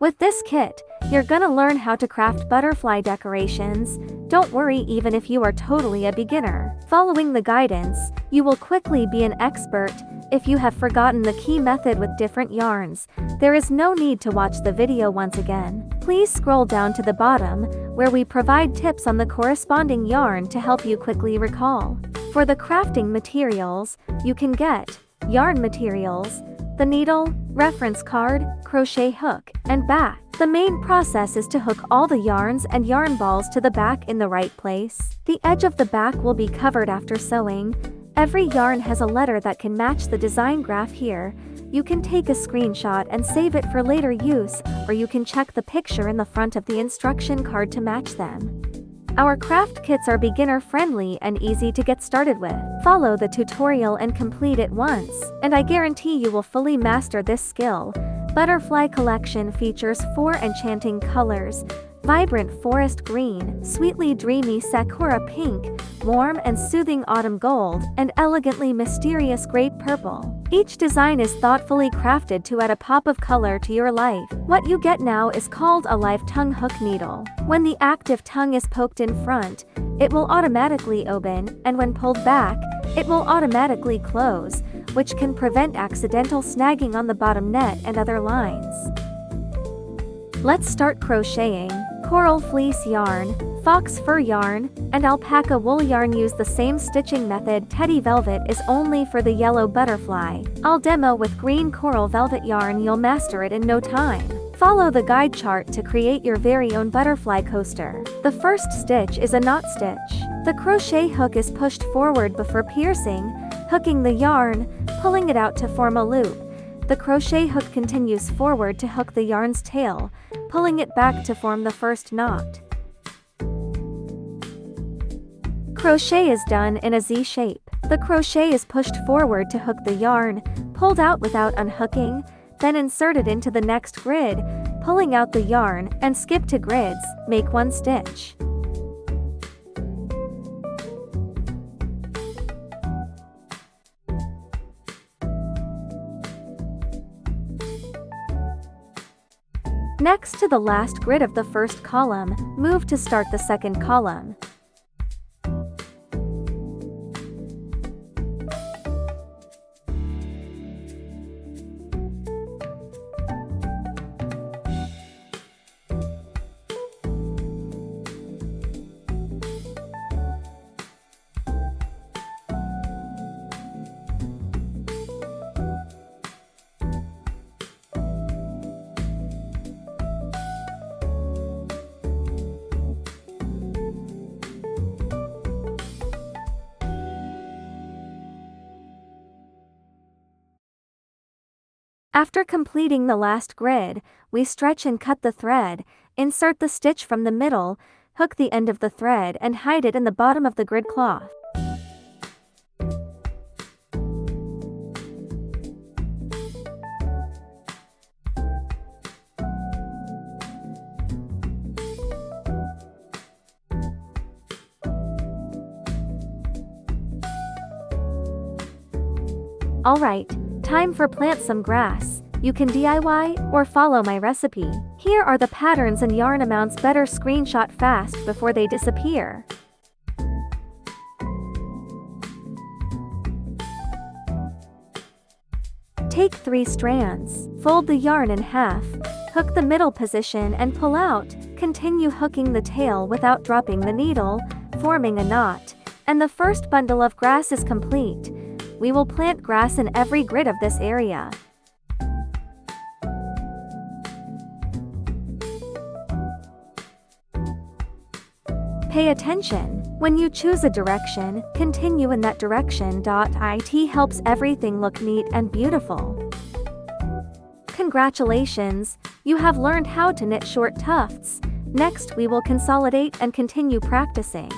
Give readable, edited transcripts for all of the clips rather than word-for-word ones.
With this kit, you're gonna learn how to craft butterfly decorations. Don't worry even if you are totally a beginner. Following the guidance, you will quickly be an expert. If you have forgotten the key method with different yarns, there is no need to watch the video once again. Please scroll down to the bottom, where we provide tips on the corresponding yarn to help you quickly recall. For the crafting materials, you can get yarn materials, the needle, reference card, crochet hook, and back. The main process is to hook all the yarns and yarn balls to the back in the right place. The edge of the back will be covered after sewing. Every yarn has a letter that can match the design graph here. You can take a screenshot and save it for later use, or you can check the picture in the front of the instruction card to match them. Our craft kits are beginner-friendly and easy to get started with. Follow the tutorial and complete it once, and I guarantee you will fully master this skill. Butterfly collection features 4 enchanting colors: vibrant forest green, sweetly dreamy sakura pink, warm and soothing autumn gold, and elegantly mysterious grape purple. Each design is thoughtfully crafted to add a pop of color to your life. What you get now is called a live tongue hook needle. When the active tongue is poked in front, it will automatically open, and when pulled back, it will automatically close, which can prevent accidental snagging on the bottom net and other lines. Let's start crocheting. Coral fleece yarn, fox fur yarn, and alpaca wool yarn use the same stitching method. Teddy velvet is only for the yellow butterfly. I'll demo with green coral velvet yarn. You'll master it in no time. Follow the guide chart to create your very own butterfly coaster. The first stitch is a knot stitch. The crochet hook is pushed forward before piercing, hooking the yarn, pulling it out to form a loop. The crochet hook continues forward to hook the yarn's tail, pulling it back to form the first knot. Crochet is done in a Z shape. The crochet is pushed forward to hook the yarn, pulled out without unhooking, then inserted into the next grid, pulling out the yarn, and skip to grids. Make 1 stitch. Next to the last grid of the first column, move to start the second column. After completing the last grid, we stretch and cut the thread, insert the stitch from the middle, hook the end of the thread and hide it in the bottom of the grid cloth. Alright, time for plant some grass. You can DIY or follow my recipe. Here are the patterns and yarn amounts. Better screenshot fast before they disappear. Take 3 strands, fold the yarn in half, hook the middle position and pull out. Continue hooking the tail without dropping the needle, forming a knot, and the first bundle of grass is complete. We will plant grass in every grid of this area. Pay attention. When you choose a direction, continue in that direction. It helps everything look neat and beautiful. Congratulations, you have learned how to knit short tufts. Next we will consolidate and continue practicing.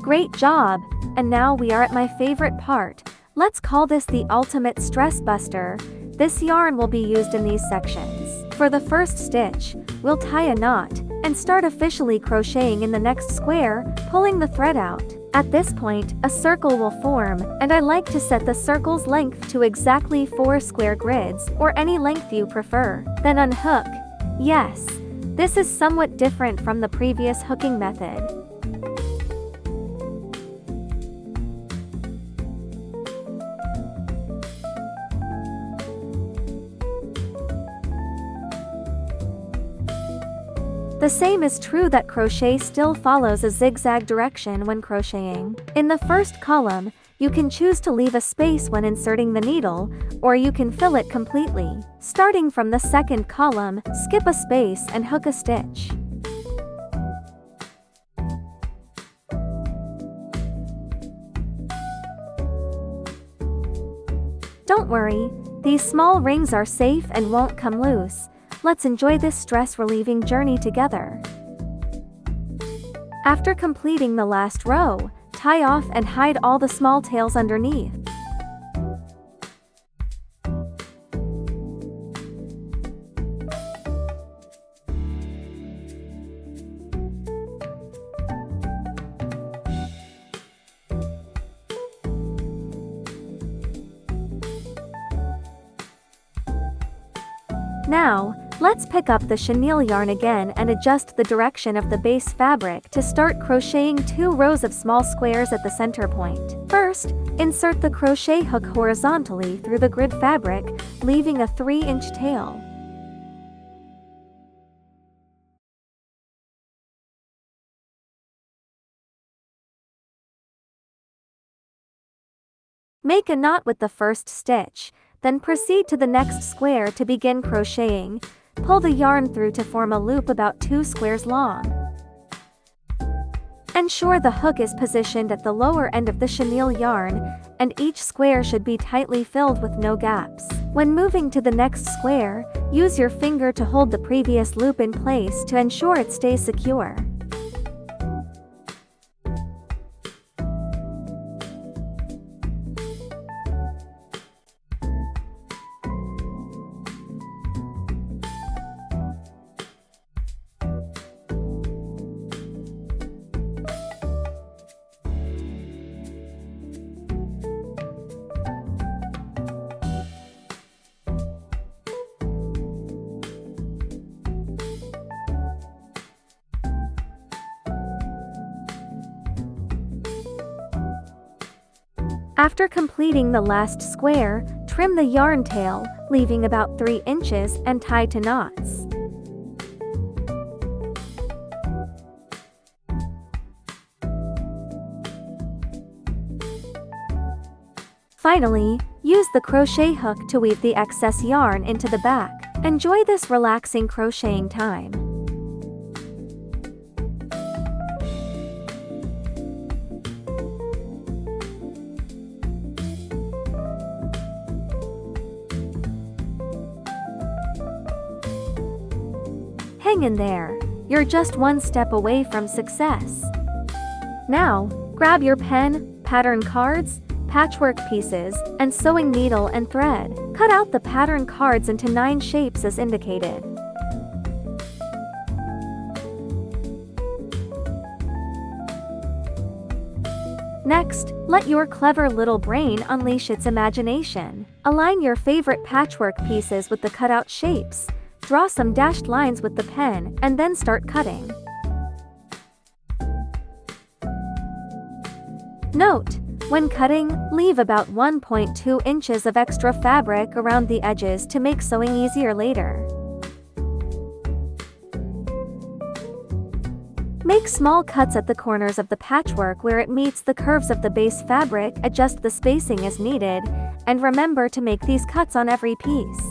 Great job! And now we are at my favorite part. Let's call this the ultimate stress buster. This yarn will be used in these sections. For the first stitch, we'll tie a knot, and start officially crocheting in the next square, pulling the thread out. At this point, a circle will form, and I like to set the circle's length to exactly 4 square grids, or any length you prefer. Then unhook, Yes, this is somewhat different from the previous hooking method. The same is true that crochet still follows a zigzag direction when crocheting. In the first column, you can choose to leave a space when inserting the needle, or you can fill it completely. Starting from the second column, skip a space and hook a stitch. Don't worry, these small rings are safe and won't come loose. Let's enjoy this stress-relieving journey together. After completing the last row, tie off and hide all the small tails underneath. Now, let's pick up the chenille yarn again and adjust the direction of the base fabric to start crocheting 2 rows of small squares at the center point. First, insert the crochet hook horizontally through the grid fabric, leaving a 3-inch tail. Make a knot with the first stitch, then proceed to the next square to begin crocheting. Pull the yarn through to form a loop about 2 squares long. Ensure the hook is positioned at the lower end of the chenille yarn, and each square should be tightly filled with no gaps. When moving to the next square, use your finger to hold the previous loop in place to ensure it stays secure. After completing the last square, trim the yarn tail, leaving about 3 inches, and tie to knots. Finally, use the crochet hook to weave the excess yarn into the back. Enjoy this relaxing crocheting time. Hang in there, you're just one step away from success. Now, grab your pen, pattern cards, patchwork pieces, and sewing needle and thread. Cut out the pattern cards into 9 shapes as indicated. Next, let your clever little brain unleash its imagination. Align your favorite patchwork pieces with the cutout shapes. Draw some dashed lines with the pen, and then start cutting. Note: when cutting, leave about 1.2 inches of extra fabric around the edges to make sewing easier later. Make small cuts at the corners of the patchwork where it meets the curves of the base fabric. Adjust the spacing as needed, and remember to make these cuts on every piece.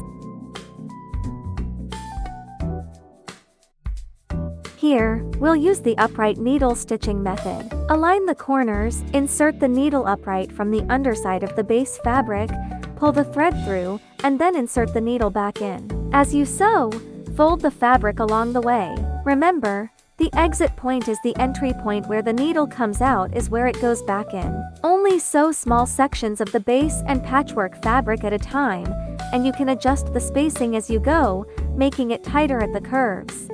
Here, we'll use the upright needle stitching method. Align the corners, insert the needle upright from the underside of the base fabric, pull the thread through, and then insert the needle back in. As you sew, fold the fabric along the way. Remember, the exit point is the entry point. Where the needle comes out is where it goes back in. Only sew small sections of the base and patchwork fabric at a time, and you can adjust the spacing as you go, making it tighter at the curves.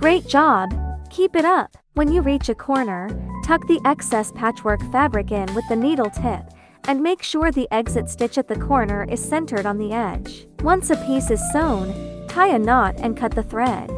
Great job! Keep it up! When you reach a corner, tuck the excess patchwork fabric in with the needle tip, and make sure the exit stitch at the corner is centered on the edge. Once a piece is sewn, tie a knot and cut the thread.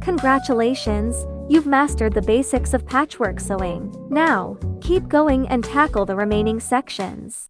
Congratulations, you've mastered the basics of patchwork sewing. Now, keep going and tackle the remaining sections.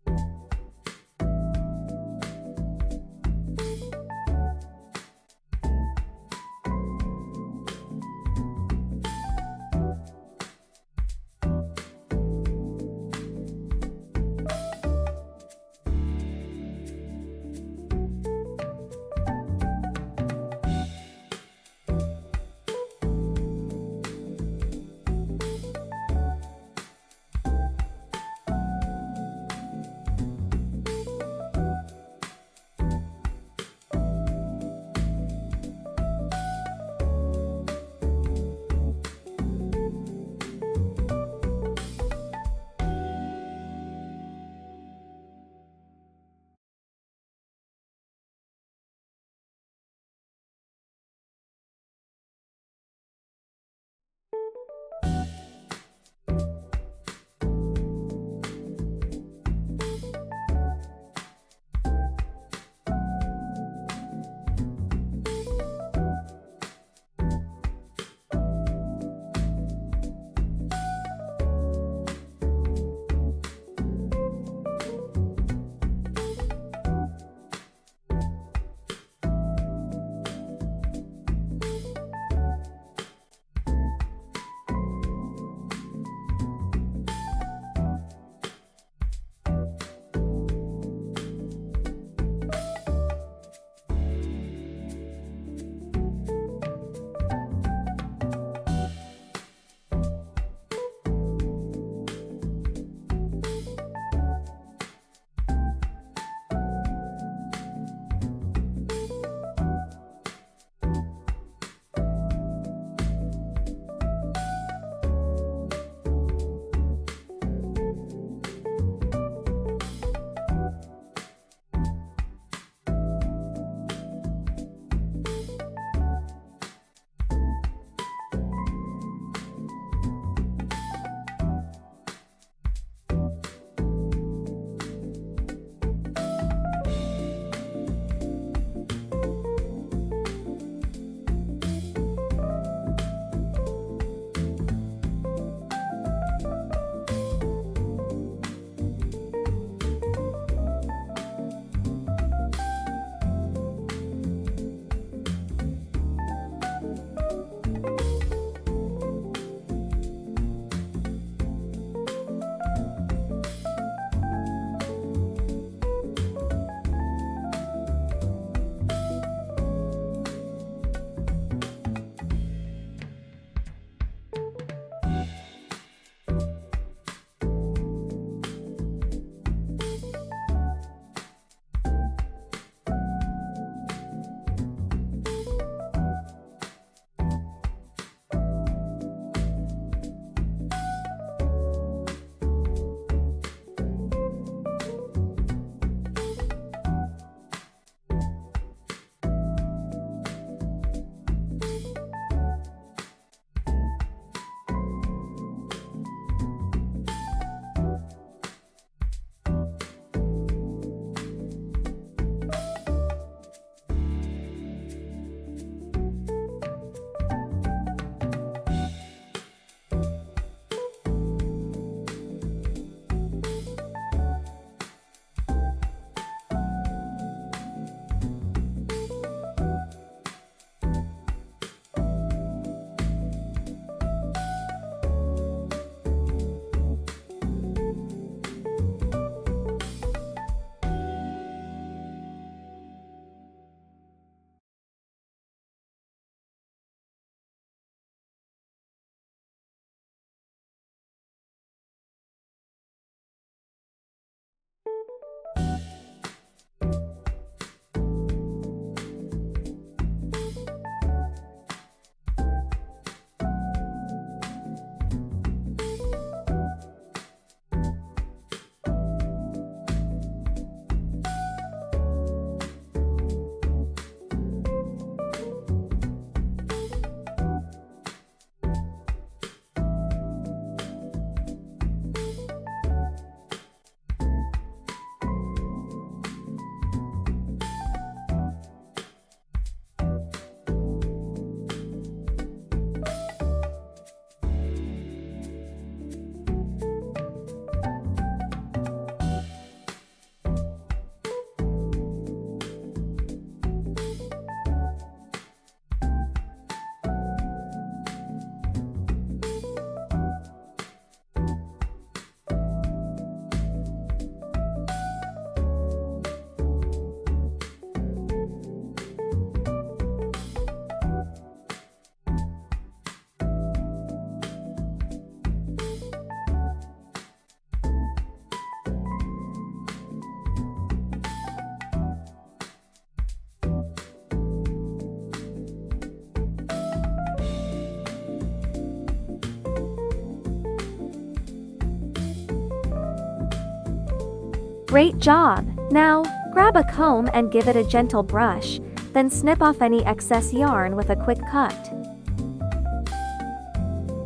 Great job! Now, grab a comb and give it a gentle brush, then snip off any excess yarn with a quick cut.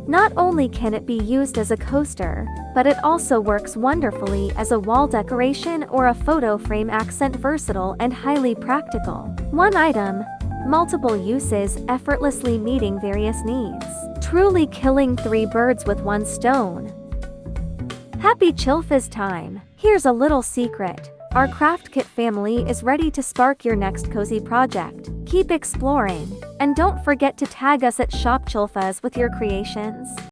Not only can it be used as a coaster, but it also works wonderfully as a wall decoration or a photo frame accent. Versatile and highly practical. One item, multiple uses, effortlessly meeting various needs. Truly killing three birds with one stone. Happy Chillfizz time! Here's a little secret. Our craft kit family is ready to spark your next cozy project. Keep exploring, and don't forget to tag us at Shop Chillfizz with your creations.